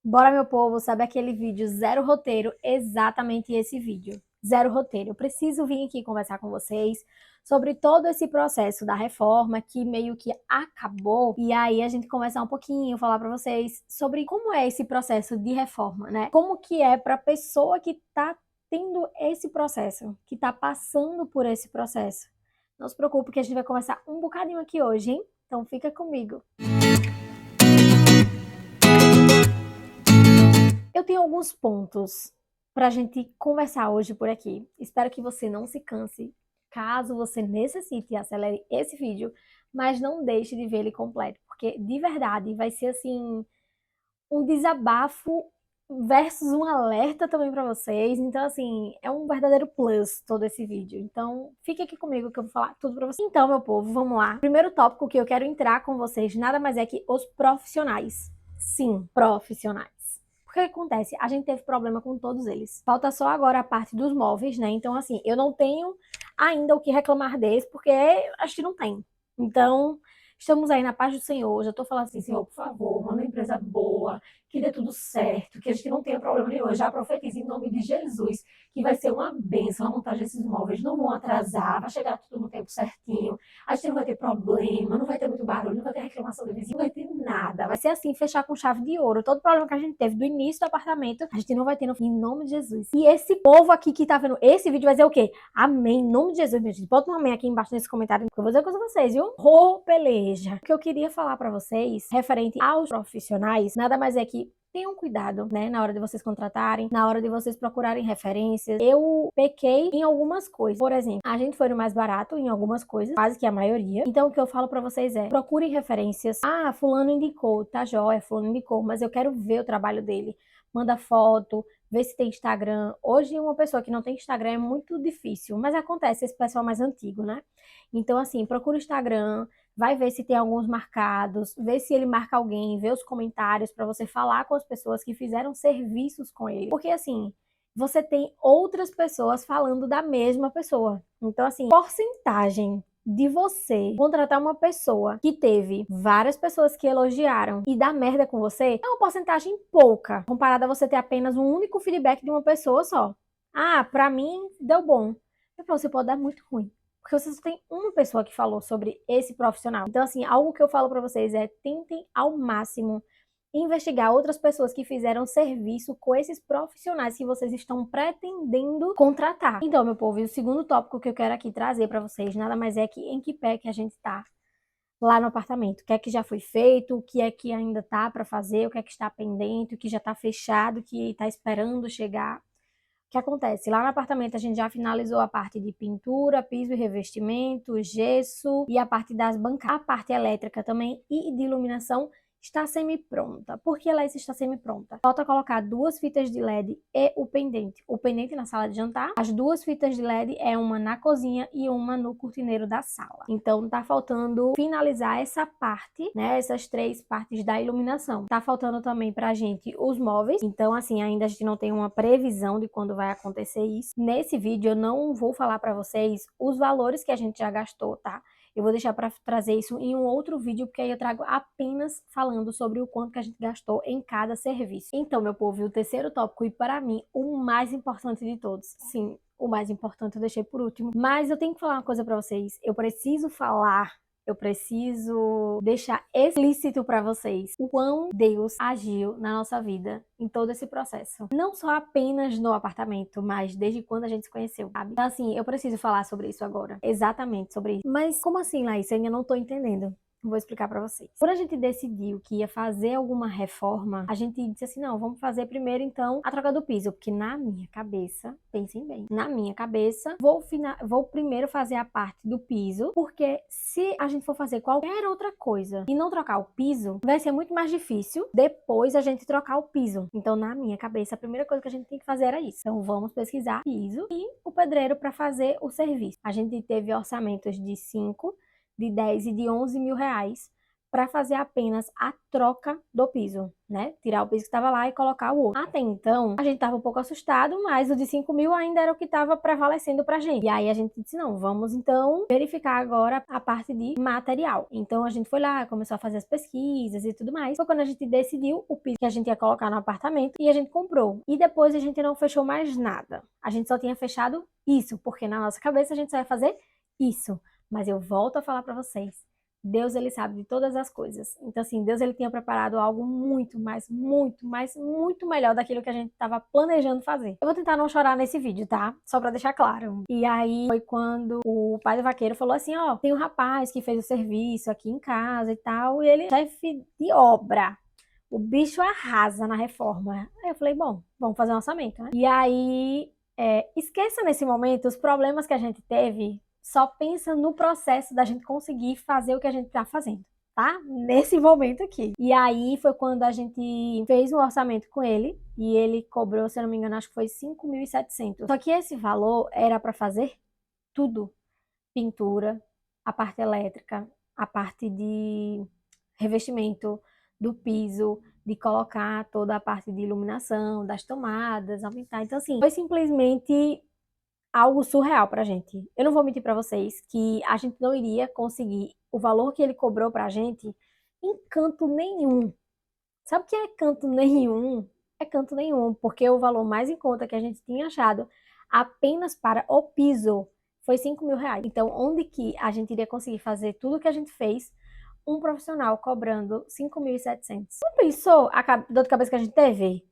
Bora, meu povo, sabe aquele vídeo zero roteiro? Exatamente esse vídeo. Zero roteiro. Eu preciso vir aqui conversar com vocês sobre todo esse processo da reforma que meio que acabou. E aí a gente conversar um pouquinho, falar para vocês sobre como é esse processo de reforma, né? Como que é para pessoa que tá tendo esse processo, que tá passando por esse processo. Não se preocupe que a gente vai conversar um bocadinho aqui hoje, hein? Então fica comigo. Eu tenho alguns pontos para a gente conversar hoje por aqui. Espero que você não se canse. Caso você necessite, acelere esse vídeo, mas não deixe de ver ele completo, porque de verdade vai ser assim um desabafo versus um alerta também para vocês. Então assim, é um verdadeiro plus todo esse vídeo. Então, fique aqui comigo que eu vou falar tudo para vocês. Então, meu povo, vamos lá. Primeiro tópico que eu quero entrar com vocês nada mais é que os profissionais. Sim, profissionais. O que acontece? A gente teve problema com todos eles. Falta só agora a parte dos móveis, né? Então, assim, eu não tenho ainda o que reclamar deles, porque acho que não tem. Então, estamos aí na paz do Senhor. Já tô falando assim, Senhor, por favor, manda uma empresa boa, que dê tudo certo, que a gente não tenha problema nenhum. Eu já profetizo em nome de Jesus que vai ser uma bênção a montagem desses móveis. Não vão atrasar, vai chegar tudo no tempo certinho. A gente não vai ter problema, não vai ter muito barulho, não vai ter reclamação do vizinho, não vai ter nada. Vai ser assim, fechar com chave de ouro. Todo problema que a gente teve do início do apartamento, a gente não vai ter no fim, em nome de Jesus. E esse povo aqui que tá vendo esse vídeo vai dizer o quê? Amém, em nome de Jesus, minha gente. Bota um amém aqui embaixo nesse comentário, porque eu vou dizer uma coisa pra vocês, viu? Peleja. O que eu queria falar pra vocês, referente aos profissionais, nada mais é que tenham cuidado, né, na hora de vocês contratarem, na hora de vocês procurarem referências. Eu pequei em algumas coisas. Por exemplo, a gente foi no mais barato em algumas coisas, quase que a maioria. Então, o que eu falo pra vocês é, procurem referências. Ah, fulano indicou, tá joia, fulano indicou, mas eu quero ver o trabalho dele. Manda foto, vê se tem Instagram. Hoje, uma pessoa que não tem Instagram é muito difícil, mas acontece, esse pessoal mais antigo, né? Então, assim, procura o Instagram, vai ver se tem alguns marcados, vê se ele marca alguém, vê os comentários para você falar com as pessoas que fizeram serviços com ele. Porque assim, você tem outras pessoas falando da mesma pessoa. Então assim, porcentagem de você contratar uma pessoa que teve várias pessoas que elogiaram e dá merda com você, é uma porcentagem pouca, comparada a você ter apenas um único feedback de uma pessoa só. Ah, pra mim deu bom. Você pode dar muito ruim. Porque você só tem uma pessoa que falou sobre esse profissional. Então, assim, algo que eu falo pra vocês é tentem ao máximo investigar outras pessoas que fizeram serviço com esses profissionais que vocês estão pretendendo contratar. Então, meu povo, e o segundo tópico que eu quero aqui trazer pra vocês, nada mais é que em que pé que a gente tá lá no apartamento. O que é que já foi feito, o que é que ainda tá pra fazer, o que é que está pendente, o que já tá fechado, o que tá esperando chegar. O que acontece? Lá no apartamento a gente já finalizou a parte de pintura, piso e revestimento, gesso e a parte das bancadas. A parte elétrica também e de iluminação está semi-pronta. Por que ela está semi-pronta? Falta colocar duas fitas de LED e o pendente. O pendente na sala de jantar. As duas fitas de LED é uma na cozinha e uma no cortineiro da sala. Então tá faltando finalizar essa parte, né? Essas três partes da iluminação. Tá faltando também pra gente os móveis. Então assim, ainda a gente não tem uma previsão de quando vai acontecer isso. Nesse vídeo eu não vou falar pra vocês os valores que a gente já gastou, tá? Eu vou deixar para trazer isso em um outro vídeo, porque aí eu trago apenas falando sobre o quanto que a gente gastou em cada serviço. Então, meu povo, e o terceiro tópico, e para mim, o mais importante de todos. Sim, o mais importante eu deixei por último. Mas eu tenho que falar uma coisa para vocês. Eu preciso falar, eu preciso deixar explícito para vocês o quão Deus agiu na nossa vida em todo esse processo. Não só apenas no apartamento, mas desde quando a gente se conheceu, sabe? Então, assim, eu preciso falar sobre isso agora. Exatamente sobre isso. Mas como assim, Laís? Eu ainda não tô entendendo. Vou explicar pra vocês. Quando a gente decidiu que ia fazer alguma reforma, a gente disse assim, não, vamos fazer primeiro então a troca do piso, porque na minha cabeça, pensem bem, na minha cabeça, vou primeiro fazer a parte do piso, porque se a gente for fazer qualquer outra coisa e não trocar o piso, vai ser muito mais difícil depois a gente trocar o piso. Então, na minha cabeça, a primeira coisa que a gente tem que fazer era isso. Então, vamos pesquisar piso e o pedreiro para fazer o serviço. A gente teve orçamentos de 5, de 10 e de 11 mil reais para fazer apenas a troca do piso, né? Tirar o piso que estava lá e colocar o outro. Até então, a gente estava um pouco assustado, mas o de 5 mil ainda era o que estava prevalecendo pra gente. E aí a gente disse, não, vamos então verificar agora a parte de material. Então a gente foi lá, começou a fazer as pesquisas e tudo mais. Foi quando a gente decidiu o piso que a gente ia colocar no apartamento e a gente comprou. E depois a gente não fechou mais nada. A gente só tinha fechado isso, porque na nossa cabeça a gente só ia fazer isso. Mas eu volto a falar pra vocês. Deus, ele sabe de todas as coisas. Então, assim, Deus, ele tinha preparado algo muito, mas muito, mas muito melhor daquilo que a gente estava planejando fazer. Eu vou tentar não chorar nesse vídeo, tá? Só pra deixar claro. E aí, foi quando o pai do vaqueiro falou assim, ó, tem um rapaz que fez o serviço aqui em casa e tal, e ele é chefe de obra. O bicho arrasa na reforma. Aí eu falei, bom, vamos fazer um orçamento, né? E aí, esqueça nesse momento os problemas que a gente teve, só pensa no processo da gente conseguir fazer o que a gente tá fazendo, tá? Nesse momento aqui. E aí foi quando a gente fez um orçamento com ele e ele cobrou, se eu não me engano, acho que foi 5.700. Só que esse valor era para fazer tudo. Pintura, a parte elétrica, a parte de revestimento do piso, de colocar toda a parte de iluminação, das tomadas, aumentar. Então, assim, foi simplesmente algo surreal pra gente. Eu não vou mentir pra vocês que a gente não iria conseguir o valor que ele cobrou pra gente em canto nenhum. Sabe o que é canto nenhum? É canto nenhum, porque o valor mais em conta que a gente tinha achado apenas para o piso foi 5 mil reais. Então, onde que a gente iria conseguir fazer tudo o que a gente fez, um profissional cobrando 5.700? Não pensou a dor de cabeça que a gente teve?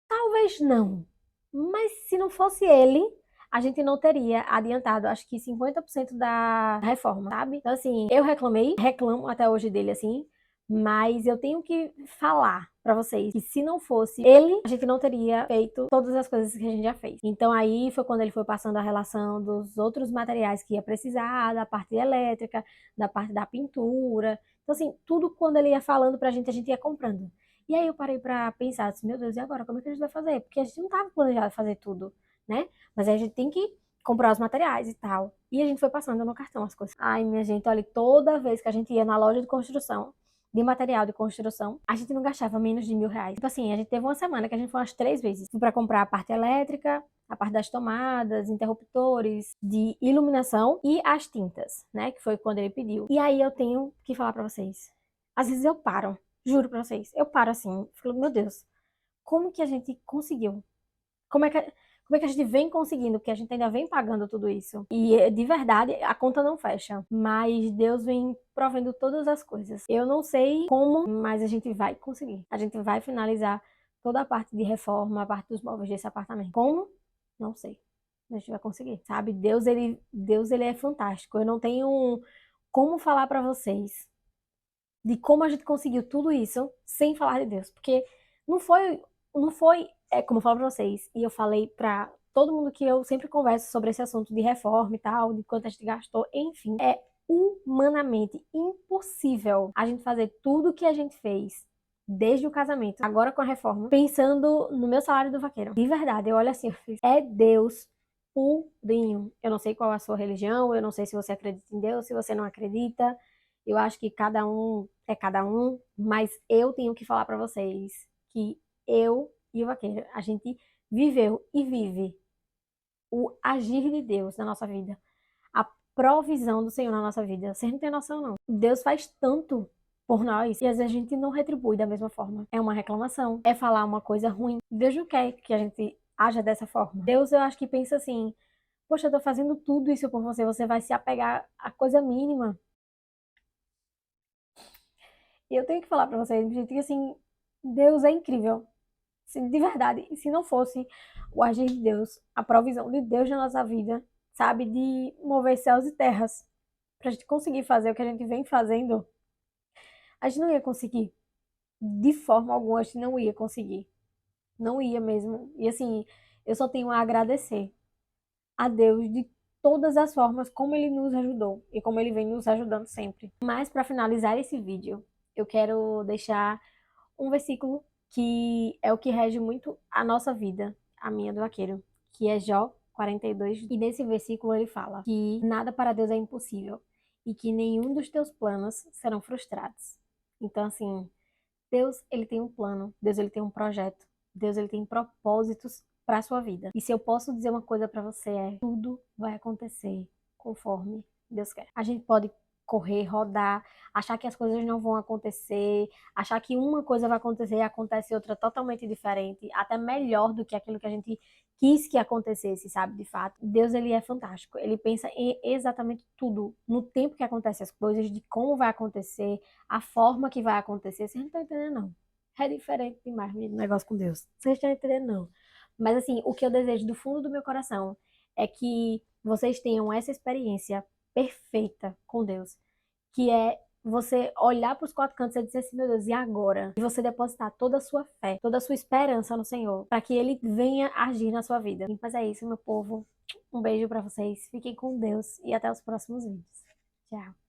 Talvez não. Mas se não fosse ele, a gente não teria adiantado, acho que 50% da reforma, sabe? Então, assim, eu reclamei, reclamo até hoje dele, assim, mas eu tenho que falar pra vocês que se não fosse ele, a gente não teria feito todas as coisas que a gente já fez. Então, aí foi quando ele foi passando a relação dos outros materiais que ia precisar, da parte elétrica, da parte da pintura. Então, assim, tudo quando ele ia falando pra gente, a gente ia comprando. E aí eu parei pra pensar, assim, meu Deus, e agora? Como é que a gente vai fazer? Porque a gente não tava planejado fazer tudo, né? Mas aí a gente tem que comprar os materiais e tal. E a gente foi passando no cartão as coisas. Ai, minha gente, olha, toda vez que a gente ia na loja de construção, de material de construção, a gente não gastava menos de R$ 1.000. Tipo assim, a gente teve uma semana que a gente foi umas 3 vezes. Fui pra comprar a parte elétrica, a parte das tomadas, interruptores, de iluminação e as tintas, né? Que foi quando ele pediu. E aí eu tenho que falar pra vocês. Às vezes eu paro. Juro pra vocês. Eu paro assim, falo, meu Deus, como que a gente conseguiu? Como é que, como é que a gente vem conseguindo? Porque a gente ainda vem pagando tudo isso. E de verdade, a conta não fecha. Mas Deus vem provendo todas as coisas. Eu não sei como, mas a gente vai conseguir. A gente vai finalizar toda a parte de reforma, a parte dos móveis desse apartamento. Como? Não sei. A gente vai conseguir, sabe? Deus, ele é fantástico. Eu não tenho como falar pra vocês de como a gente conseguiu tudo isso sem falar de Deus. Porque não foi, como eu falo pra vocês, e eu falei pra todo mundo que eu sempre converso sobre esse assunto de reforma e tal, de quanto a gente gastou, enfim, é humanamente impossível a gente fazer tudo o que a gente fez desde o casamento, agora com a reforma, pensando no meu salário do vaqueiro. De verdade, eu olho assim, eu fiz, é Deus purinho. Eu não sei qual é a sua religião, eu não sei se você acredita em Deus, se você não acredita. Eu acho que cada um é cada um, mas eu tenho que falar pra vocês que eu e o vaqueiro, a gente viveu e vive o agir de Deus na nossa vida, a provisão do Senhor na nossa vida. Vocês não têm noção, não. Deus faz tanto por nós e às vezes a gente não retribui da mesma forma. É uma reclamação, é falar uma coisa ruim. Deus não quer que a gente haja dessa forma. Deus, eu acho que pensa assim, poxa, eu tô fazendo tudo isso por você, você vai se apegar à coisa mínima. E eu tenho que falar pra vocês, gente, que assim, Deus é incrível. De verdade, e se não fosse o agir de Deus, a provisão de Deus na nossa vida, sabe, de mover céus e terras, pra gente conseguir fazer o que a gente vem fazendo, a gente não ia conseguir. De forma alguma, a gente não ia conseguir. Não ia mesmo. E assim, eu só tenho a agradecer a Deus de todas as formas como Ele nos ajudou e como Ele vem nos ajudando sempre. Mas para finalizar esse vídeo, eu quero deixar um versículo que é o que rege muito a nossa vida, a minha do vaqueiro, que é Jó 42. E nesse versículo ele fala que nada para Deus é impossível. e que nenhum dos teus planos serão frustrados. Então, assim, Deus, ele tem um plano, Deus, ele tem um projeto, Deus, ele tem propósitos para a sua vida. E se eu posso dizer uma coisa para você é, tudo vai acontecer conforme Deus quer. A gente pode correr, rodar, achar que as coisas não vão acontecer, achar que uma coisa vai acontecer e acontece outra totalmente diferente, até melhor do que aquilo que a gente quis que acontecesse, sabe? De fato, Deus, ele é fantástico. Ele pensa em exatamente tudo, no tempo que acontece as coisas, de como vai acontecer, a forma que vai acontecer. Vocês não estão entendendo, não. É diferente demais, menino, negócio com Deus. Vocês estão entendendo, não. Mas assim, o que eu desejo do fundo do meu coração é que vocês tenham essa experiência perfeita com Deus, que é você olhar para os quatro cantos e dizer assim, meu Deus, e agora? E você depositar toda a sua fé, toda a sua esperança no Senhor, para que Ele venha agir na sua vida. Mas é isso, meu povo. Um beijo para vocês. Fiquem com Deus e até os próximos vídeos. Tchau.